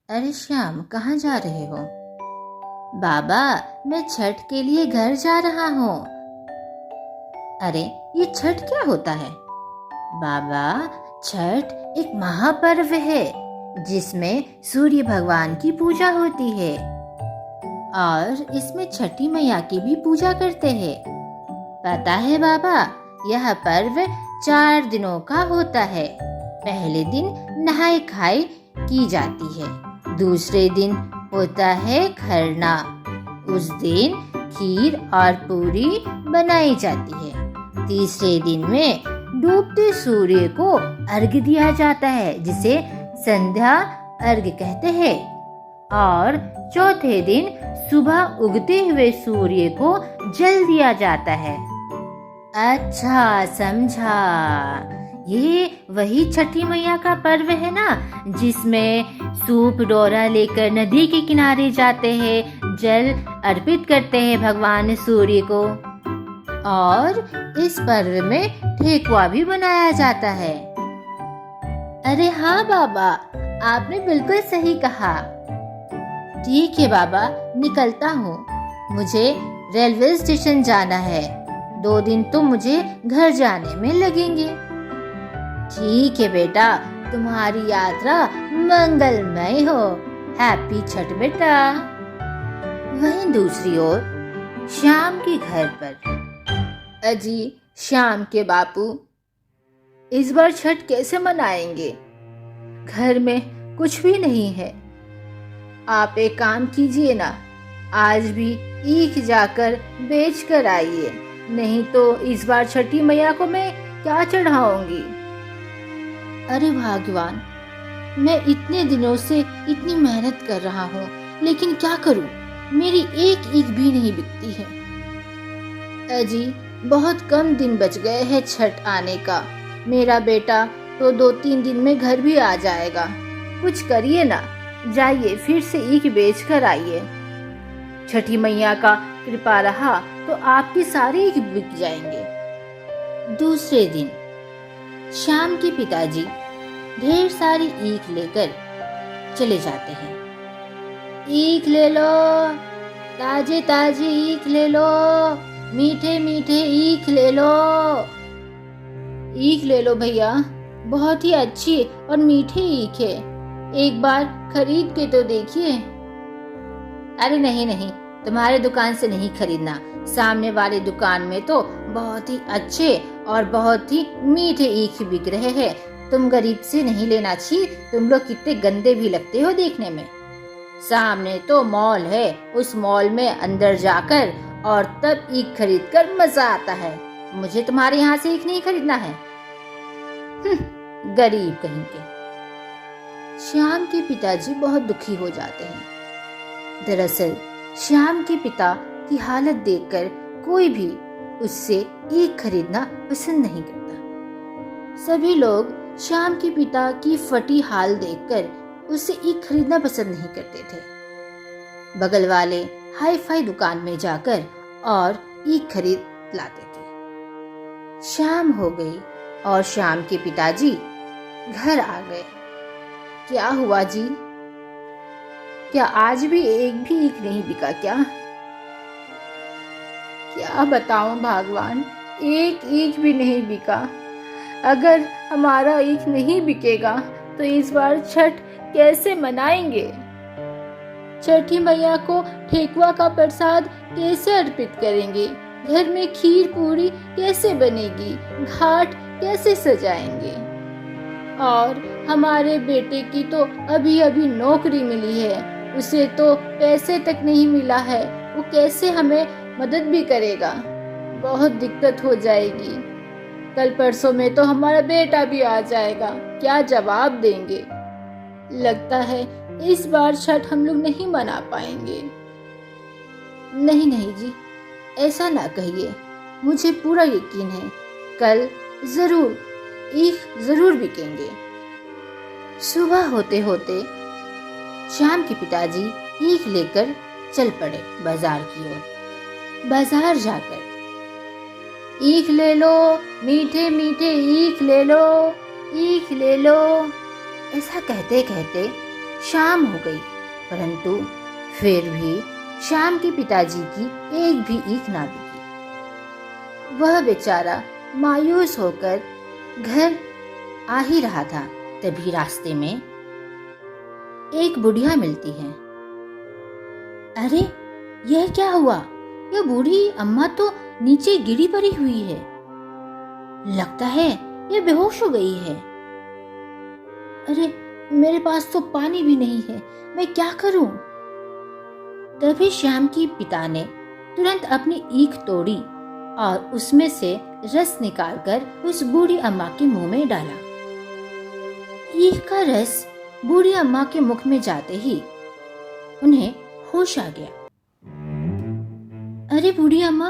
अरे श्याम, कहाँ जा रहे हो? बाबा, मैं छठ के लिए घर जा रहा हूँ। अरे, ये छठ क्या होता है? बाबा, छठ एक महापर्व है जिसमें सूर्य भगवान की पूजा होती है और इसमें छठी मैया की भी पूजा करते हैं। पता है बाबा, यह पर्व 4 दिनों का होता है। पहले दिन नहाए खाए की जाती है। दूसरे दिन होता है खरना। उस दिन खीर और पूरी बनाई जाती है। तीसरे दिन में डूबते सूर्य को अर्घ्य दिया जाता है, जिसे संध्या अर्घ्य कहते हैं। और चौथे दिन सुबह उगते हुए सूर्य को जल दिया जाता है। अच्छा, समझा। ये वही छठी मैया का पर्व है ना, जिसमें सूप डोरा लेकर नदी के किनारे जाते हैं, जल अर्पित करते हैं भगवान सूर्य को। और इस पर्व में ठेकुआ भी बनाया जाता है। अरे हाँ बाबा, आपने बिल्कुल सही कहा। ठीक है बाबा, निकलता हूँ। मुझे रेलवे स्टेशन जाना है। 2 दिन तो मुझे घर जाने में लगेंगे। ठीक है बेटा, तुम्हारी यात्रा मंगलमय हो। हैप्पी छठ बेटा। वहीं दूसरी ओर श्याम के घर पर। अजी श्याम के बापू, इस बार छठ कैसे मनाएंगे? घर में कुछ भी नहीं है। आप एक काम कीजिए ना, आज भी ईख जाकर बेच कर आइए, नहीं तो इस बार छठी मैया को मैं क्या चढ़ाऊंगी? अरे भगवान, मैं इतने दिनों से इतनी मेहनत कर रहा हूँ, लेकिन क्या करूँ, मेरी एक ईख भी नहीं बिकती है। अजी, बहुत कम दिन बच गए हैं छठ आने का। मेरा बेटा तो 2-3 दिन में घर भी आ जाएगा। कुछ करिए ना, जाइए फिर से ईख बेच कर आइए। छठी मैया का कृपा रहा तो आपकी सारी ईख बिक जाएंगे। दूसरे दिन श्याम के पिताजी ढेर सारी ईख लेकर चले जाते हैं। ईख ले लो, ताजे ताजे ईख ले लो, मीठे मीठे ईख ले लो। ईख ले लो भैया, बहुत ही अच्छी और मीठी ईख है। एक बार खरीद के तो देखिए। अरे नहीं नहीं, तुम्हारे दुकान से नहीं खरीदना। सामने वाले दुकान में तो बहुत ही अच्छे और बहुत ही मीठे ईख बिक रहे हैं। तुम गरीब से नहीं लेना। छी, तुम लोग कितने गंदे भी लगते हो देखने में। सामने तो मॉल है, उस मॉल में अंदर जाकर और तब ईख खरीद कर मजा आता है। मुझे तुम्हारे यहाँ से ईख नहीं खरीदना है। गरीब कहीं के। श्याम के पिताजी बहुत दुखी हो जाते हैं। दरअसल श्याम के पिता की हालत देखकर कोई भी उससे ईख खरीदना पसंद नहीं करता। सभी लोग श्याम के पिता की फटी हाल देखकर उससे ईख खरीदना पसंद नहीं करते थे। बगल वाले हाई फाई दुकान में जाकर और ईख खरीद लाते थे। शाम हो गई और श्याम के पिताजी घर आ गए। क्या हुआ जी? क्या आज भी एक भी ईख नहीं बिका क्या? क्या बताऊं भगवान, एक ईख भी नहीं बिका। अगर हमारा ईख नहीं बिकेगा तो इस बार छठ कैसे मनाएंगे? छठी मैया को ठेकुआ का प्रसाद कैसे अर्पित करेंगे? घर में खीर पूरी कैसे बनेगी? घाट कैसे सजाएंगे? और हमारे बेटे की तो अभी अभी नौकरी मिली है, उसे तो पैसे तक नहीं मिला है। वो कैसे हमें मदद भी करेगा? बहुत दिक्कत हो जाएगी। कल परसों में तो हमारा बेटा भी आ जाएगा, क्या जवाब देंगे? लगता है इस बार छठ हम लोग नहीं मना पाएंगे। नहीं नहीं जी, ऐसा ना कहिए। मुझे पूरा यकीन है कल जरूर ईख जरूर बिकेंगे। सुबह होते होते श्याम के पिताजी ईख लेकर चल पड़े बाजार की ओर। बाजार जाकर ईख ले लो, मीठे मीठे ईख ले लो, ईख ले लो, ऐसा कहते कहते शाम हो गई, परंतु फिर भी श्याम के पिताजी की एक भी ईख ना बिकी। वह बेचारा मायूस होकर घर आ ही रहा था, तभी रास्ते में एक बुढ़िया मिलती है। अरे यह क्या हुआ? यह बूढ़ी अम्मा तो नीचे गिरी पड़ी हुई है। लगता है यह बेहोश हो गई है। अरे मेरे पास तो पानी भी नहीं है, मैं क्या करूं? तभी श्याम की पिता ने तुरंत अपनी ईख तोड़ी और उसमें से रस निकालकर उस बूढ़ी अम्मा के मुंह में डाला। ईख का रस बूढ़ी अम्मा के मुख में जाते ही उन्हें होश आ गया। अरे बूढ़ी अम्मा,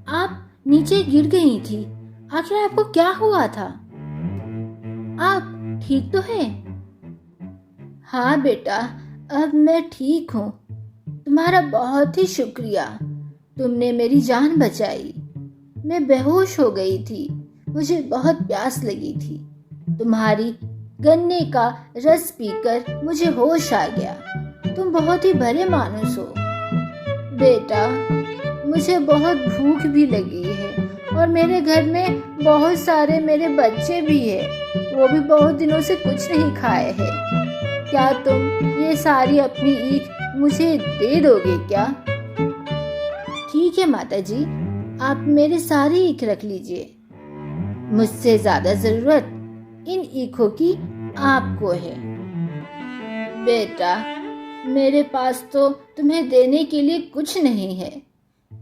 आप नीचे गिर गई थी, आखिर आपको क्या हुआ था? आप ठीक तो हैं? हाँ बेटा, अब मैं ठीक हूँ। तुम्हारा बहुत ही शुक्रिया, तुमने मेरी जान बचाई। मैं बेहोश हो गई थी, मुझे बहुत प्यास लगी थी। तुम्हारी गन्ने का रस पीकर मुझे होश आ गया। तुम बहुत ही भले मानुस हो। बेटा, मुझे बहुत भूख भी लगी है और मेरे घर में बहुत सारे मेरे बच्चे भी हैं, वो भी बहुत दिनों से कुछ नहीं खाए हैं। क्या तुम ये सारी अपनी ईख मुझे दे दोगे क्या? ठीक है माताजी, आप मेरे सारी ईख रख लीजिए। मुझसे ज्यादा जरूरत इन ईखों की आपको है। बेटा, मेरे पास तो तुम्हें देने के लिए कुछ नहीं है,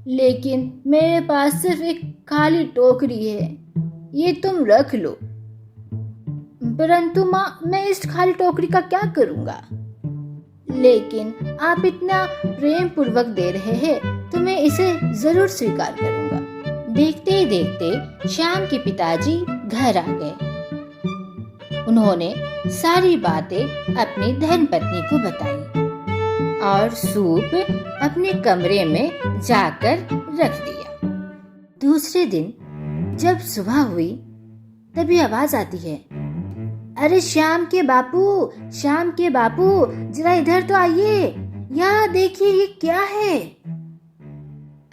लेकिन मेरे पास सिर्फ एक खाली टोकरी है, ये तुम रख लो। परंतु माँ, मैं इस खाली टोकरी का क्या करूँगा? लेकिन आप इतना प्रेम पूर्वक दे रहे हैं तो मैं इसे जरूर स्वीकार करूँगा। देखते ही देखते श्याम के पिताजी घर आ गए। उन्होंने सारी बातें अपनी धर्मपत्नी को बताई और सूप अपने कमरे में जाकर रख दिया। दूसरे दिन जब सुबह हुई तभी आवाज आती है, अरे श्याम के बापू, श्याम के बापू, जरा इधर तो आइए, यहाँ देखिए ये क्या है।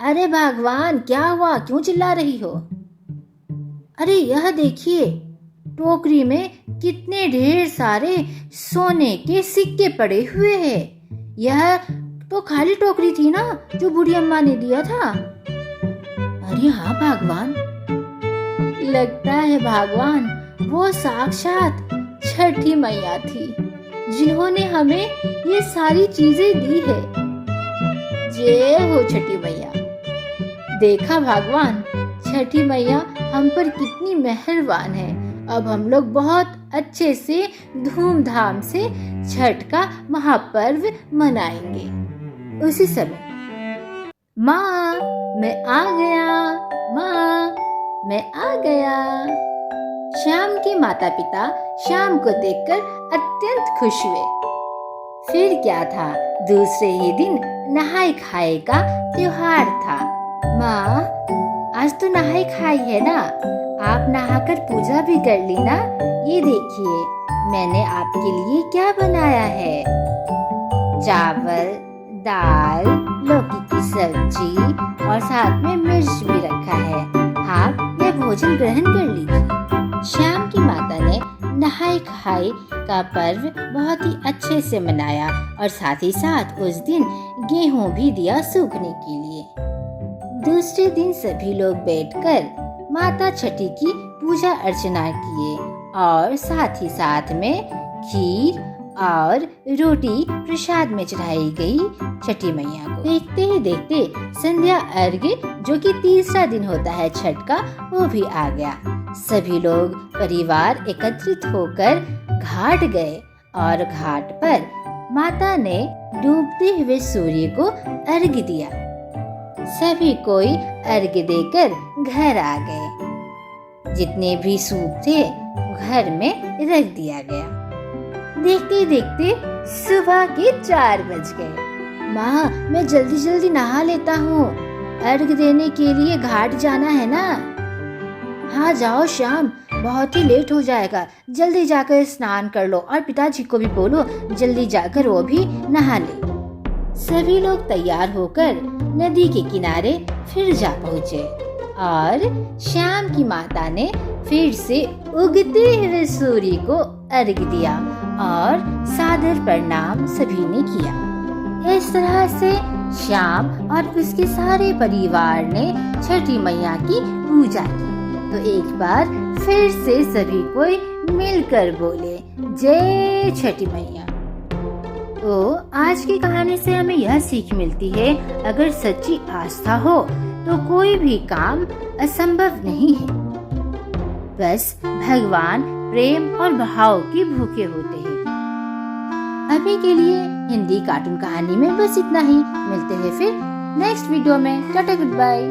अरे भगवान, क्या हुआ? क्यों चिल्ला रही हो? अरे यह देखिए, टोकरी में कितने ढेर सारे सोने के सिक्के पड़े हुए हैं। यह तो खाली टोकरी थी ना जो बूढ़ी अम्मा ने दिया था। अरे हाँ भगवान, लगता है भगवान वो साक्षात छठी मैया थी जिन्होंने हमें ये सारी चीजें दी है। जय हो छठी मैया। देखा भगवान, छठी मैया हम पर कितनी मेहरबान है। अब हम लोग बहुत अच्छे से धूमधाम से छठ का महापर्व मनाएंगे। उसी समय, माँ मैं आ गया, माँ मैं आ गया। श्याम के माता पिता श्याम को देखकर अत्यंत खुश हुए। फिर क्या था, दूसरे ही दिन नहाई खाए का त्योहार था। माँ, आज तो नहाई खाई है ना, आप नहाकर पूजा भी कर ली ना। ये देखिए मैंने आपके लिए क्या बनाया है। चावल, दाल, लौकी की सब्जी और साथ में मिर्च भी रखा है। आप यह भोजन ग्रहण कर लीजिए। श्याम की माता ने नहाई खाई का पर्व बहुत ही अच्छे से मनाया और साथ ही साथ उस दिन गेहूं भी दिया सूखने के लिए। दूसरे दिन सभी लोग बैठकर माता छठी की पूजा अर्चना किए और साथ ही साथ में खीर और रोटी प्रसाद में चढ़ाई गई छठी मैया को। देखते ही देखते संध्या अर्घ्य, जो कि तीसरा दिन होता है छठ का, वो भी आ गया। सभी लोग परिवार एकत्रित होकर घाट गए और घाट पर माता ने डूबते हुए सूर्य को अर्घ्य दिया। सभी कोई अर्घ्य देकर घर आ गए। जितने भी सूप थे घर में रख दिया गया। देखते देखते सुबह के 4 बज गए। माँ, मैं जल्दी जल्दी नहा लेता हूँ, अर्घ्य देने के लिए घाट जाना है ना। हाँ जाओ श्याम, बहुत ही लेट हो जाएगा, जल्दी जाकर स्नान कर लो और पिताजी को भी बोलो जल्दी जाकर वो भी नहा ले। सभी लोग तैयार होकर नदी के किनारे फिर जा पहुँचे और श्याम की माता ने फिर से उगते हुए सूर्य को अर्घ दिया और सादर प्रणाम सभी ने किया। इस तरह से श्याम और उसके सारे परिवार ने छठी मैया की पूजा की। तो एक बार फिर से सभी कोई मिलकर बोले जय छठी मैया। तो आज की कहानी से हमें यह सीख मिलती है, अगर सच्ची आस्था हो तो कोई भी काम असंभव नहीं है। बस भगवान प्रेम और भाव के भूखे होते हैं। अभी के लिए हिंदी कार्टून कहानी में बस इतना ही। मिलते हैं फिर नेक्स्ट वीडियो में। Tata good bye.